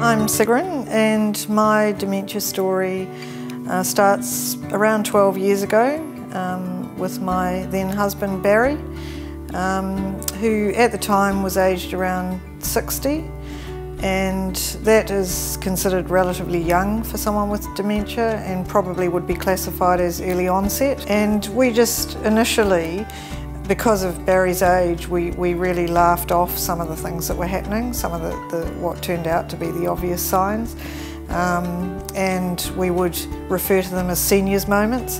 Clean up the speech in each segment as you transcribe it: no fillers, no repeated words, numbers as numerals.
I'm Sigrun, and my dementia story starts around 12 years ago with my then husband Barry, who at the time was aged around 60, and that is considered relatively young for someone with dementia and probably would be classified as early onset. And we just initially, because of Barry's age, we really laughed off some of the things that were happening, some of the what turned out to be the obvious signs, and we would refer to them as seniors moments.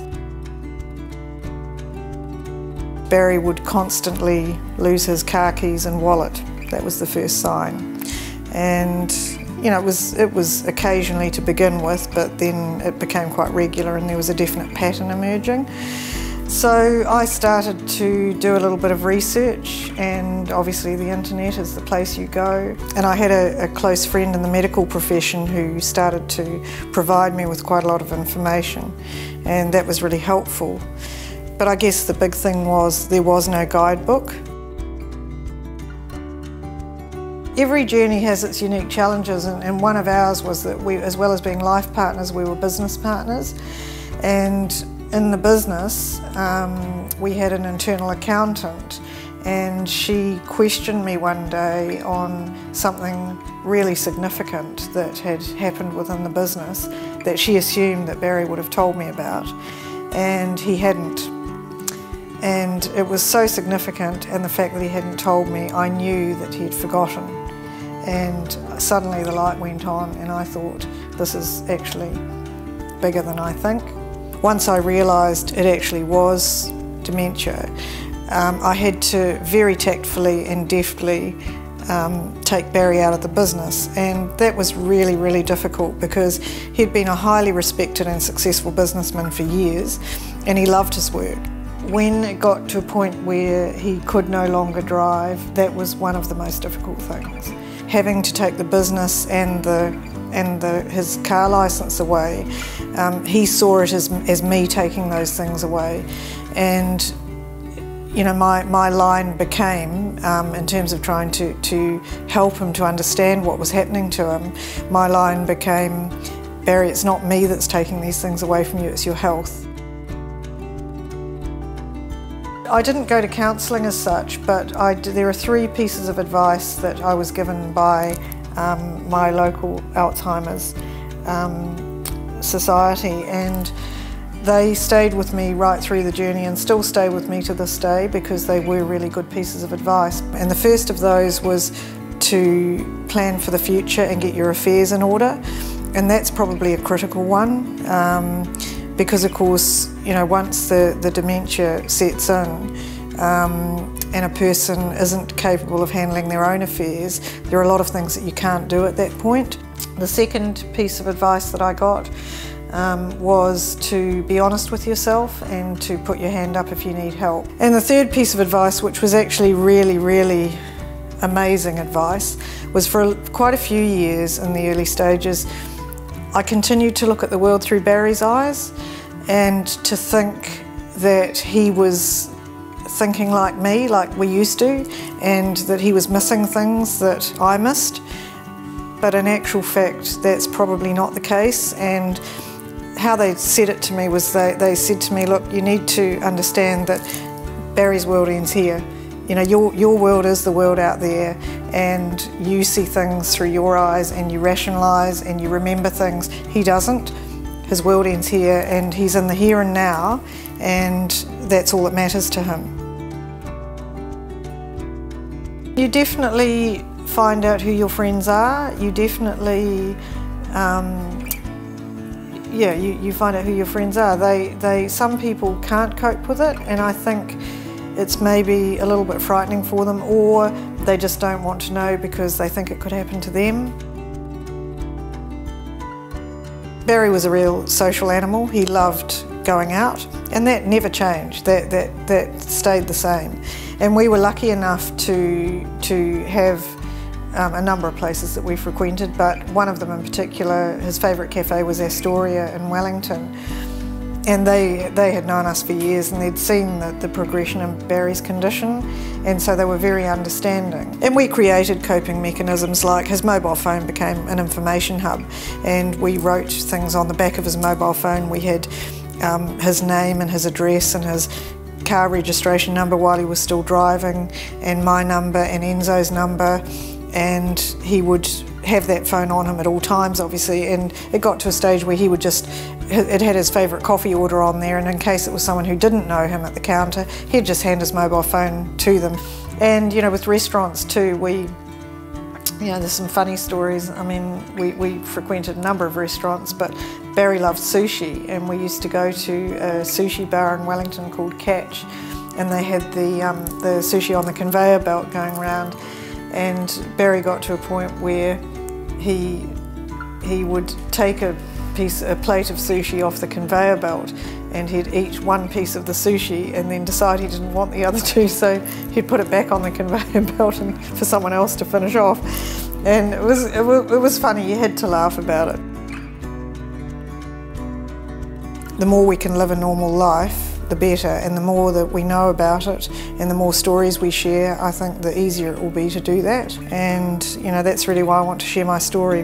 Barry would constantly lose his car keys and wallet. That was the first sign. And you know, it was occasionally to begin with, but then it became quite regular and there was a definite pattern emerging. So I started to do a little bit of research, and obviously the internet is the place you go. And I had a close friend in the medical profession who started to provide me with quite a lot of information, and that was really helpful. But I guess the big thing was there was no guidebook. Every journey has its unique challenges, and one of ours was that we, as well as being life partners, we were business partners. And in the business, we had an internal accountant, and she questioned me one day on something really significant that had happened within the business that she assumed that Barry would have told me about, and he hadn't. And it was so significant, and the fact that he hadn't told me, I knew that he had forgotten. And suddenly the light went on, and I thought, this is actually bigger than I think. Once I realised it actually was dementia, I had to very tactfully and deftly take Barry out of the business, and that was really, really difficult because he'd been a highly respected and successful businessman for years, and he loved his work. When it got to a point where he could no longer drive, that was one of the most difficult things. Having to take the business and his car licence away, he saw it as me taking those things away. And you know, my line became, in terms of trying to help him to understand what was happening to him, my line became, Barry, it's not me that's taking these things away from you, it's your health. I didn't go to counselling as such, but there are 3 pieces of advice that I was given by my local Alzheimer's society, and they stayed with me right through the journey and still stay with me to this day because they were really good pieces of advice. And the first of those was to plan for the future and get your affairs in order, and that's probably a critical one. Because of course, you know, once the dementia sets in and a person isn't capable of handling their own affairs, there are a lot of things that you can't do at that point. The second piece of advice that I got was to be honest with yourself and to put your hand up if you need help. And the third piece of advice, which was actually really, really amazing advice, was for quite a few years in the early stages, I continued to look at the world through Barry's eyes and to think that he was thinking like me, like we used to, and that he was missing things that I missed. But in actual fact, that's probably not the case. And how they said it to me was they said to me, look, you need to understand that Barry's world ends here. You know, your world is the world out there, and you see things through your eyes and you rationalise and you remember things. He doesn't. His world ends here, and he's in the here and now, and that's all that matters to him. You definitely find out who your friends are. You definitely, you find out who your friends are. Some people can't cope with it, and I think it's maybe a little bit frightening for them, or they just don't want to know because they think it could happen to them. Barry was a real social animal. He loved going out, and that never changed. That stayed the same. And we were lucky enough to have a number of places that we frequented, but one of them in particular, his favourite cafe was Astoria in Wellington. And they had known us for years, and they'd seen the progression in Barry's condition, and so they were very understanding. And we created coping mechanisms, like his mobile phone became an information hub, and we wrote things on the back of his mobile phone. We had his name and his address and his car registration number while he was still driving, and my number and Enzo's number, and he would have that phone on him at all times, obviously, and it got to a stage where he would just, it had his favourite coffee order on there, and in case it was someone who didn't know him at the counter, he'd just hand his mobile phone to them. And you know, with restaurants too, there's some funny stories. I mean, we frequented a number of restaurants, but Barry loved sushi, and we used to go to a sushi bar in Wellington called Catch, and they had the sushi on the conveyor belt going around, and Barry got to a point where he would take a plate of sushi off the conveyor belt, and he'd eat one piece of the sushi and then decide he didn't want the other two, so he'd put it back on the conveyor belt and for someone else to finish off. And it was funny, you had to laugh about it. The more we can live a normal life, the better, and the more that we know about it and the more stories we share, I think the easier it will be to do that. And you know, that's really why I want to share my story.